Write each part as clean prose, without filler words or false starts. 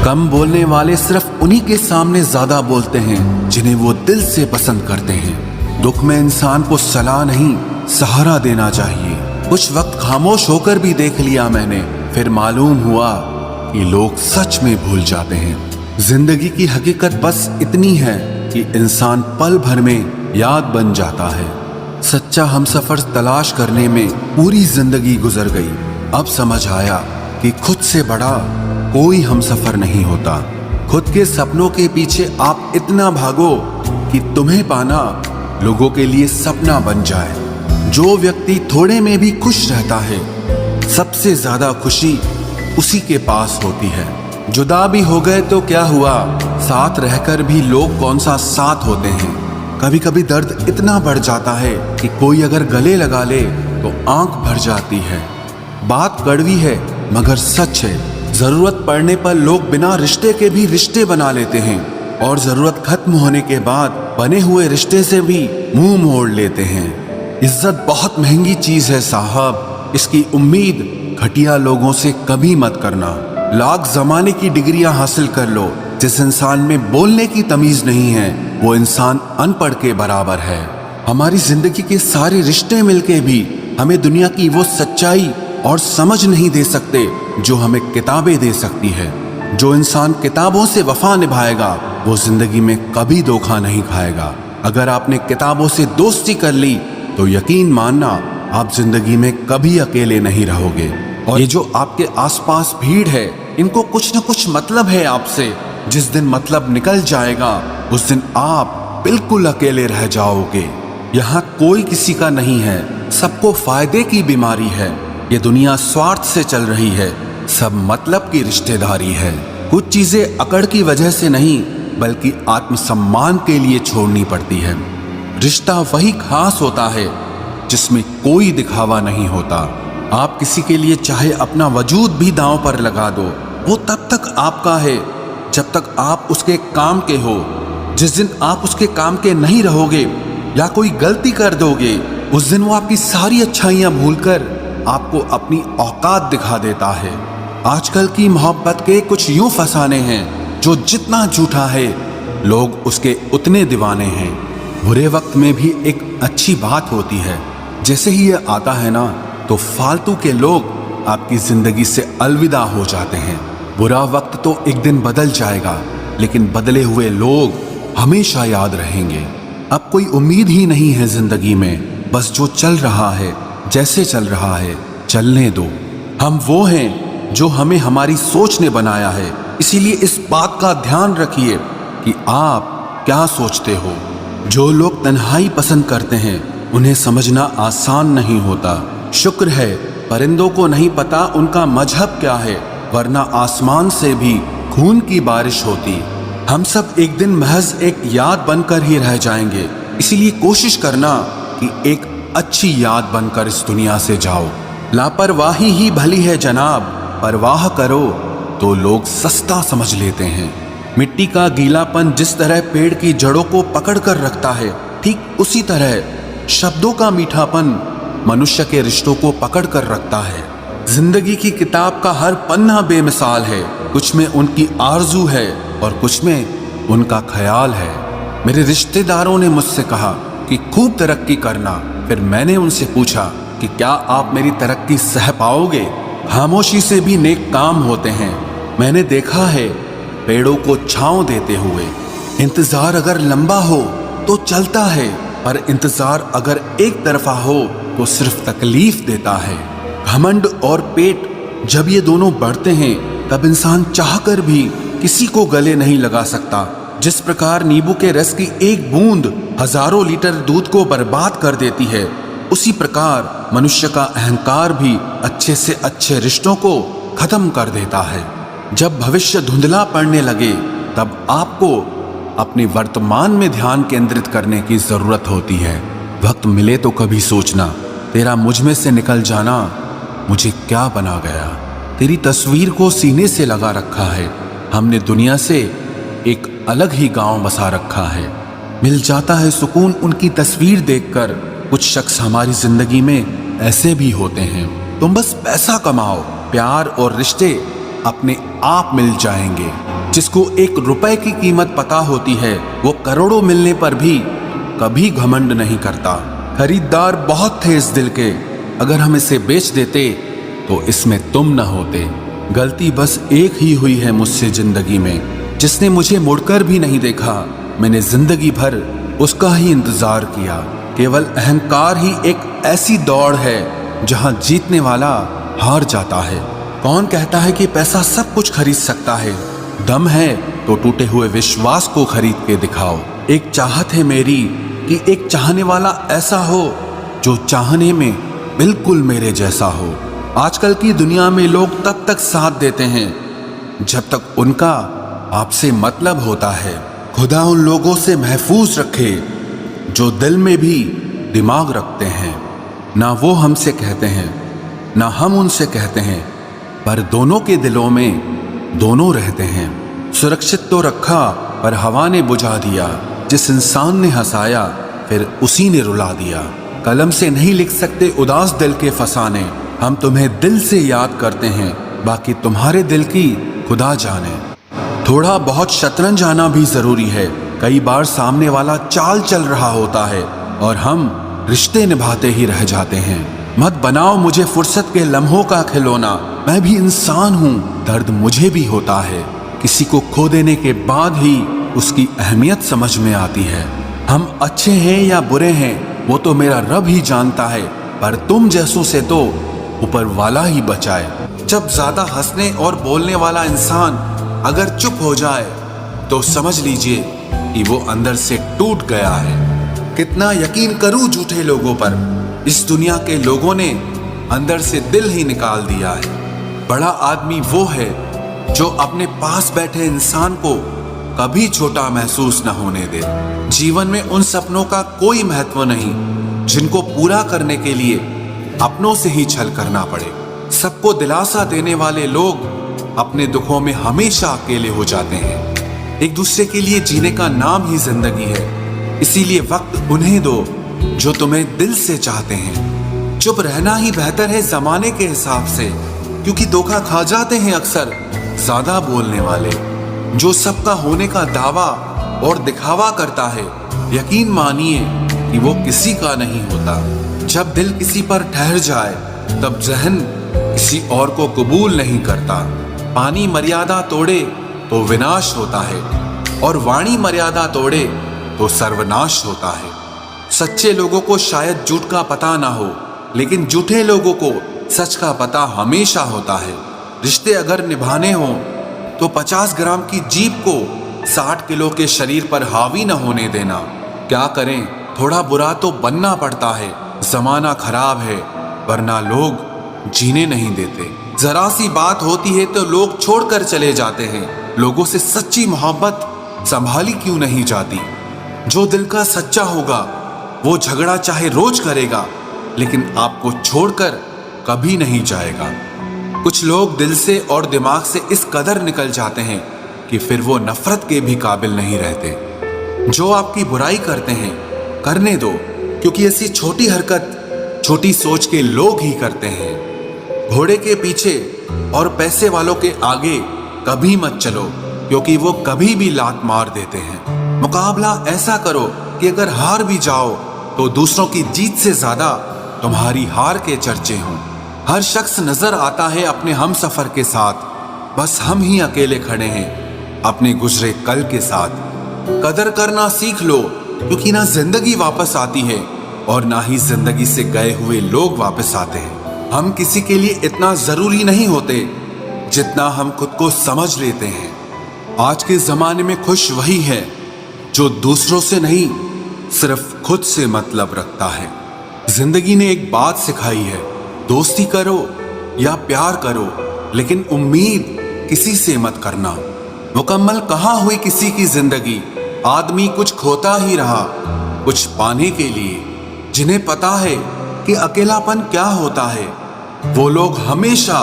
कम बोलने वाले सिर्फ उन्हीं के सामने ज्यादा बोलते हैं जिन्हें वो दिल से पसंद करते हैं। दुख में इंसान को सलाह नहीं, सहारा देना चाहिए। कुछ वक्त खामोश होकर भी देख लिया मैंने, फिर मालूम हुआ कि लोग सच में भूल जाते हैं। जिंदगी की हकीकत बस इतनी है कि इंसान पल भर में याद बन जाता है। सच्चा हमसफर तलाश करने में पूरी जिंदगी गुजर गई। अब समझ आया कि खुद से बड़ा कोई हमसफर नहीं होता। खुद के सपनों के पीछे आप इतना भागो कि तुम्हें पाना लोगों के लिए सपना बन जाए। जो व्यक्ति थोड़े में भी खुश रहता है, सबसे ज्यादा खुशी उसी के पास होती है। जुदा भी हो गए तो क्या हुआ, साथ रहकर भी लोग कौन सा साथ होते हैं। कभी कभी दर्द इतना बढ़ जाता है कि कोई अगर गले लगा ले तो आंख भर जाती है। बात कड़वी है मगर सच है। जरूरत पड़ने पर लोग बिना रिश्ते के भी रिश्ते बना लेते हैं और जरूरत खत्म होने के बाद बने हुए रिश्ते से भी मुंह मोड़ लेते हैं। इज्जत बहुत महंगी चीज है साहब, इसकी उम्मीद घटिया लोगों से कभी मत करना। लाख जमाने की डिग्रियां हासिल कर लो, जिस इंसान में बोलने की तमीज नहीं है वो इंसान अनपढ़ के बराबर है। हमारी जिंदगी के सारे रिश्ते मिलके भी हमें दुनिया की वो सच्चाई और समझ नहीं दे सकते जो हमें किताबें दे सकती है। जो इंसान किताबों से वफा निभाएगा वो जिंदगी में कभी धोखा नहीं खाएगा। अगर आपने किताबों से दोस्ती कर ली तो यकीन मानना आप जिंदगी में कभी अकेले नहीं रहोगे। और ये जो आपके आसपास भीड़ है, इनको कुछ न कुछ मतलब है आपसे। जिस दिन मतलब निकल जाएगा उस दिन आप बिल्कुल अकेले रह जाओगे। यहाँ कोई किसी का नहीं है, सबको फायदे की बीमारी है। ये दुनिया स्वार्थ से चल रही है, सब मतलब की रिश्तेदारी है। कुछ चीजें अकड़ की वजह से नहीं बल्कि आत्मसम्मान के लिए छोड़नी पड़ती है। रिश्ता वही खास होता है जिसमें कोई दिखावा नहीं होता। आप किसी के लिए चाहे अपना वजूद भी दांव पर लगा दो, वो तब तक आपका है जब तक आप उसके काम के हो। जिस दिन आप उसके काम के नहीं रहोगे या कोई गलती कर दोगे, उस दिन वो आपकी सारी अच्छाइयां भूलकर आपको अपनी औकात दिखा देता है। आजकल की मोहब्बत के कुछ यूं फसाने हैं, जो जितना झूठा है लोग उसके उतने दीवाने हैं। बुरे वक्त में भी एक अच्छी बात होती है, जैसे ही ये आता है ना तो फालतू के लोग आपकी जिंदगी से अलविदा हो जाते हैं। बुरा वक्त तो एक दिन बदल जाएगा, लेकिन बदले हुए लोग हमेशा याद रहेंगे। अब कोई उम्मीद ही नहीं है जिंदगी में, बस जो चल रहा है जैसे चल रहा है चलने दो। हम वो हैं जो हमें हमारी सोच ने बनाया है, इसीलिए इस बात का ध्यान रखिए कि आप क्या सोचते हो। जो लोग तन्हाई पसंद करते हैं उन्हें समझना आसान नहीं होता। शुक्र है परिंदों को नहीं पता उनका मजहब क्या है, वरना आसमान से भी खून की बारिश होती। हम सब एक दिन महज एक याद बनकर ही रह जाएंगे, इसीलिए कोशिश करना कि एक अच्छी याद बनकर इस दुनिया से जाओ। लापरवाही ही भली है जनाब, परवाह करो तो लोग सस्ता समझ लेते हैं। मिट्टी का गीलापन जिस तरह पेड़ की जड़ों को पकड़ कर रखता है, ठीक उसी तरह शब्दों का मीठापन मनुष्य के रिश्तों को पकड़ कर रखता है। जिंदगी की किताब का हर पन्ना बेमिसाल है, कुछ में उनकी आरजू है और कुछ में उनका ख्याल है। मेरे रिश्तेदारों ने मुझसे कहा कि खूब तरक्की करना, फिर मैंने उनसे पूछा कि क्या आप मेरी तरक्की सह पाओगे। खामोशी से भी नेक काम होते हैं, मैंने देखा है पेड़ों को छांव देते हुए। इंतजार अगर लंबा हो तो चलता है, पर इंतजार अगर एक तरफा हो तो सिर्फ तकलीफ देता है। घमंड और पेट जब ये दोनों बढ़ते हैं तब इंसान चाहकर भी किसी को गले नहीं लगा सकता। जिस प्रकार नींबू के रस की एक बूंद हजारों लीटर दूध को बर्बाद कर देती है, उसी प्रकार मनुष्य का अहंकार भी अच्छे से अच्छे रिश्तों को खत्म कर देता है। जब भविष्य धुंधला पड़ने लगे तब आपको अपने वर्तमान में ध्यान केंद्रित करने की जरूरत होती है। वक्त मिले तो कभी सोचना, तेरा मुझ में से निकल जाना मुझे क्या बना गया। तेरी तस्वीर को सीने से लगा रखा है, हमने दुनिया से एक अलग ही गांव बसा रखा है। मिल जाता है सुकून उनकी तस्वीर देखकर। कुछ शख्स हमारी जिंदगी में ऐसे भी होते हैं। तुम बस पैसा कमाओ, प्यार और रिश्ते अपने आप मिल जाएंगे। जिसको 1 रुपए की कीमत पता होती है वो करोड़ों मिलने पर भी कभी घमंड नहीं करता। खरीदार बहुत थे इस दिल के, अगर हम इसे बेच देते तो इसमें तुम न होते। गलती बस एक ही हुई है मुझसे जिंदगी में, जिसने मुझे मुड़कर भी नहीं देखा। मैंने जिंदगी भर उसका ही इंतजार किया। केवल अहंकार ही एक ऐसी दौड़ है जहां जीतने वाला हार जाता है। कौन कहता है कि पैसा सब कुछ खरीद सकता है? दम है तो टूटे हुए विश्वास को खरीद के दिखाओ। एक चाहत है मेरी कि एक चाहने वाला ऐसा हो जो चाहने में बिल्कुल मेरे जैसा हो। आजकल की दुनिया में लोग तब तक साथ देते हैं जब तक उनका आपसे मतलब होता है। खुदा उन लोगों से महफूज रखे जो दिल में भी दिमाग रखते हैं। ना वो हमसे कहते हैं ना हम उनसे कहते हैं, पर दोनों के दिलों में दोनों रहते हैं। सुरक्षित तो रखा पर हवा ने बुझा दिया। जिस इंसान ने हंसाया फिर उसी ने रुला दिया। कलम से नहीं लिख सकते उदास दिल के फसाने। हम तुम्हें दिल से याद करते हैं, बाकी तुम्हारे दिल की खुदा जाने। थोड़ा बहुत शतरंज आना भी जरूरी है। कई बार सामने वाला चाल चल रहा होता है और हम रिश्ते निभाते ही रह जाते हैं। मत बनाओ मुझे फुर्सत के लम्हों का खिलौना। मैं भी इंसान हूँ, दर्द मुझे भी होता है। किसी को खो देने के बाद ही उसकी अहमियत समझ में आती है। हम अच्छे हैं या बुरे हैं वो तो मेरा रब ही जानता है, पर तुम जैसों से तो ऊपर वाला ही बचाए। जब ज्यादा हंसने और बोलने वाला इंसान अगर चुप हो जाए तो समझ लीजिए कि वो अंदर से टूट गया है। कितना यकीन करूं झूठे लोगों पर, इस दुनिया के लोगों ने अंदर से दिल ही निकाल दिया है। बड़ा आदमी वो है जो अपने पास बैठे इंसान को कभी छोटा महसूस न होने दे। जीवन में उन सपनों का कोई महत्व नहीं जिनको पूरा करने के लिए अपनों से ही छल करना पड़े। सबको दिलासा देने वाले लोग अपने दुखों में हमेशा अकेले हो जाते हैं। एक दूसरे के लिए जीने का नाम ही जिंदगी है। इसीलिए वक्त उन्हें दो जो तुम्हें दिल से चाहते हैं। चुप रहना ही बेहतर है जमाने के हिसाब से, क्योंकि धोखा खा जाते हैं अक्सर ज्यादा बोलने वाले। जो सबका होने का दावा और दिखावा करता है, यकीन मानिए कि वो किसी का नहीं होता। जब दिल किसी पर ठहर जाए तब जहन किसी और को कबूल नहीं करता। पानी मर्यादा तोड़े तो विनाश होता है और वाणी मर्यादा तोड़े तो सर्वनाश होता है। सच्चे लोगों को शायद झूठ का पता ना हो, लेकिन झूठे लोगों को सच का पता हमेशा होता है। रिश्ते अगर निभाने हो तो 50 ग्राम की जीभ को 60 किलो के शरीर पर हावी न होने देना। क्या करें, थोड़ा बुरा तो बनना पड़ता है। जमाना खराब है वरना लोग जीने नहीं देते। जरा सी बात होती है तो लोग छोड़कर चले जाते हैं। लोगों से सच्ची मोहब्बत संभाली क्यों नहीं जाती? जो दिल का सच्चा होगा वो झगड़ा चाहे रोज करेगा, लेकिन आपको छोड़कर कभी नहीं जाएगा। कुछ लोग दिल से और दिमाग से इस कदर निकल जाते हैं कि फिर वो नफरत के भी काबिल नहीं रहते। जो आपकी बुराई करते हैं करने दो, क्योंकि ऐसी छोटी हरकत छोटी सोच के लोग ही करते हैं। घोड़े के पीछे और पैसे वालों के आगे कभी मत चलो, क्योंकि वो कभी भी लात मार देते हैं। मुकाबला ऐसा करो कि अगर हार भी जाओ तो दूसरों की जीत से ज्यादा तुम्हारी हार के चर्चे हों। हर शख्स नजर आता है अपने हम सफर के साथ, बस हम ही अकेले खड़े हैं अपने गुजरे कल के साथ। कदर करना सीख लो, क्योंकि ना जिंदगी वापस आती है और ना ही जिंदगी से गए हुए लोग वापस आते हैं। हम किसी के लिए इतना जरूरी नहीं होते जितना हम खुद को समझ लेते हैं। आज के जमाने में खुश वही है जो दूसरों से नहीं सिर्फ खुद से मतलब रखता है। जिंदगी ने एक बात सिखाई है, दोस्ती करो या प्यार करो, लेकिन उम्मीद किसी से मत करना। मुकम्मल कहाँ हुई किसी की जिंदगी? आदमी कुछ खोता ही रहा कुछ पाने के लिए। जिन्हें पता है कि अकेलापन क्या होता है, वो लोग हमेशा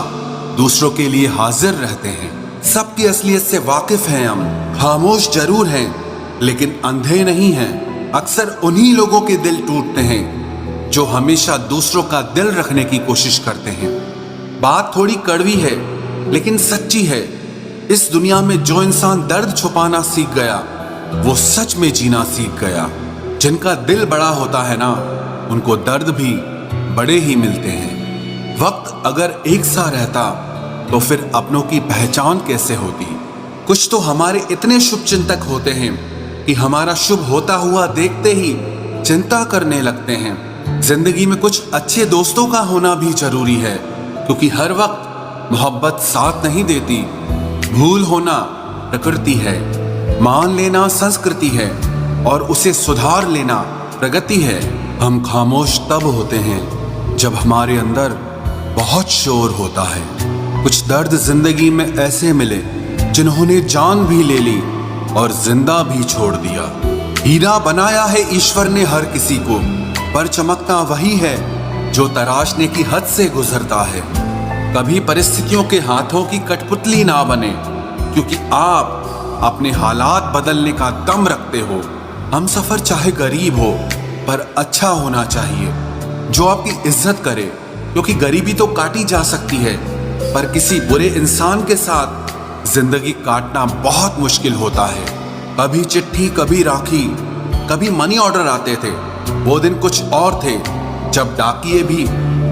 दूसरों के लिए हाजिर रहते हैं। सबकी असलियत से वाकिफ हैं हम, खामोश जरूर हैं लेकिन अंधे नहीं हैं। अक्सर उन्हीं लोगों के दिल टूटते हैं जो हमेशा दूसरों का दिल रखने की कोशिश करते हैं। बात थोड़ी कड़वी है लेकिन सच्ची है। इस दुनिया में जो इंसान दर्द छुपाना सीख गया वो सच में जीना सीख गया। जिनका दिल बड़ा होता है ना, उनको दर्द भी बड़े ही मिलते हैं। वक्त अगर एक सा रहता तो फिर अपनों की पहचान कैसे होती। कुछ तो हमारे इतने शुभ चिंतक होते हैं कि हमारा शुभ होता हुआ देखते ही चिंता करने लगते हैं। जिंदगी में कुछ अच्छे दोस्तों का होना भी जरूरी है, क्योंकि हर वक्त मोहब्बत साथ नहीं देती। भूल होना प्रकृति है, मान लेना संस्कृति है और उसे सुधार लेना प्रगति है। हम खामोश तब होते हैं जब हमारे अंदर बहुत शोर होता है। कुछ दर्द जिंदगी में ऐसे मिले जिन्होंने जान भी ले ली और जिंदा भी छोड़ दिया। हीरा बनाया है ईश्वर ने हर किसी को, पर चमकता वही है जो तराशने की हद से गुजरता है। कभी परिस्थितियों के हाथों की कठपुतली ना बने, क्योंकि आप अपने हालात बदलने का दम रखते हो। हम सफर चाहे गरीब हो पर अच्छा होना चाहिए, जो आपकी इज्जत करे, क्योंकि गरीबी तो काटी जा सकती है पर किसी बुरे इंसान के साथ जिंदगी काटना बहुत मुश्किल होता है। कभी चिट्ठी, कभी राखी, कभी मनी ऑर्डर आते थे। वो दिन कुछ और थे जब डाकिये भी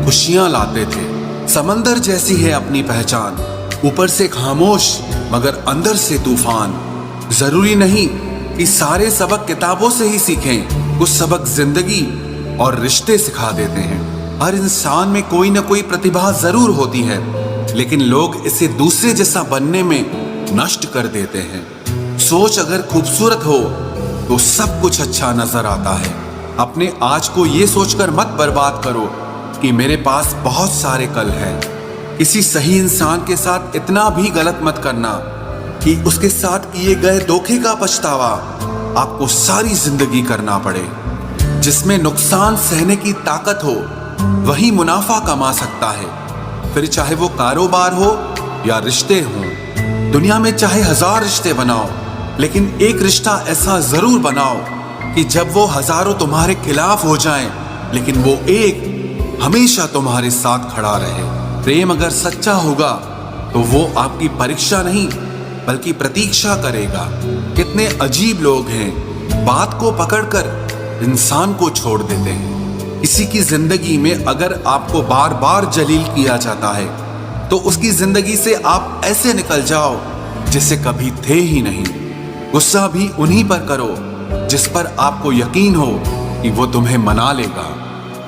खुशियां लाते थे। समंदर जैसी है अपनी पहचान, ऊपर से खामोश मगर अंदर से तूफान। जरूरी नहीं कि सारे सबक किताबों से ही सीखें, कुछ सबक जिंदगी और रिश्ते सिखा देते हैं। हर इंसान में कोई ना कोई प्रतिभा जरूर होती है, लेकिन लोग इसे दूसरे जैसा बनने में नष्ट कर देते हैं। सोच अगर खूबसूरत हो तो सब कुछ अच्छा नजर आता है। अपने आज को ये सोचकर मत बर्बाद करो कि मेरे पास बहुत सारे कल हैं। किसी सही इंसान के साथ इतना भी गलत मत करना कि उसके साथ किए गए धोखे का पछतावा आपको सारी जिंदगी करना पड़े। जिसमें नुकसान सहने की ताकत हो वही मुनाफा कमा सकता है, फिर चाहे वो कारोबार हो या रिश्ते हों। दुनिया में चाहे 1000 रिश्ते बनाओ, लेकिन एक रिश्ता ऐसा जरूर बनाओ कि जब वो हजारों तुम्हारे खिलाफ हो जाएं, लेकिन वो एक हमेशा तुम्हारे साथ खड़ा रहे। प्रेम अगर सच्चा होगा तो वो आपकी परीक्षा नहीं बल्कि प्रतीक्षा करेगा। कितने अजीब लोग हैं, बात को पकड़कर इंसान को छोड़ देते हैं। किसी की जिंदगी में अगर आपको बार बार जलील किया जाता है तो उसकी जिंदगी से आप ऐसे निकल जाओ जिसे कभी थे ही नहीं। गुस्सा भी उन्हीं पर करो जिस पर आपको यकीन हो कि वो तुम्हें मना लेगा।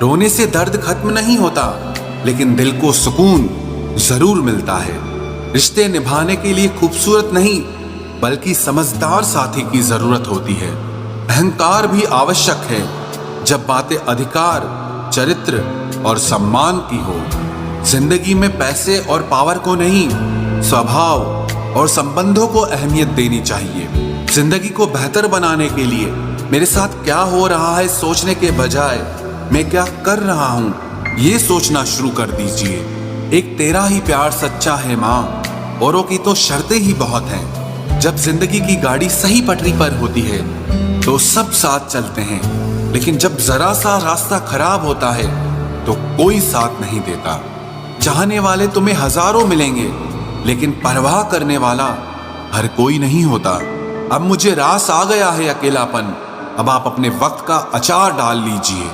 रोने से दर्द खत्म नहीं होता, लेकिन दिल को सुकून जरूर मिलता है। रिश्ते निभाने के लिए खूबसूरत नहीं बल्कि समझदार साथी की जरूरत होती है। अहंकार भी आवश्यक है जब बातें अधिकार, चरित्र और सम्मान की हो। जिंदगी में पैसे और पावर को नहीं, स्वभाव और संबंधों को अहमियत देनी चाहिए। जिंदगी को बेहतर बनाने के लिए मेरे साथ क्या हो रहा है सोचने के बजाय मैं क्या कर रहा हूँ ये सोचना शुरू कर दीजिए। एक तेरा ही प्यार सच्चा है माँ, औरों की तो शर्तें ही बहुत हैं। जब जिंदगी की गाड़ी सही पटरी पर होती है तो सब साथ चलते हैं, लेकिन जब जरा सा रास्ता खराब होता है तो कोई साथ नहीं देता। चाहने वाले तुम्हें हजारों मिलेंगे, लेकिन परवाह करने वाला हर कोई नहीं होता। अब मुझे रास आ गया है अकेलापन, अब आप अपने वक्त का अचार डाल लीजिए।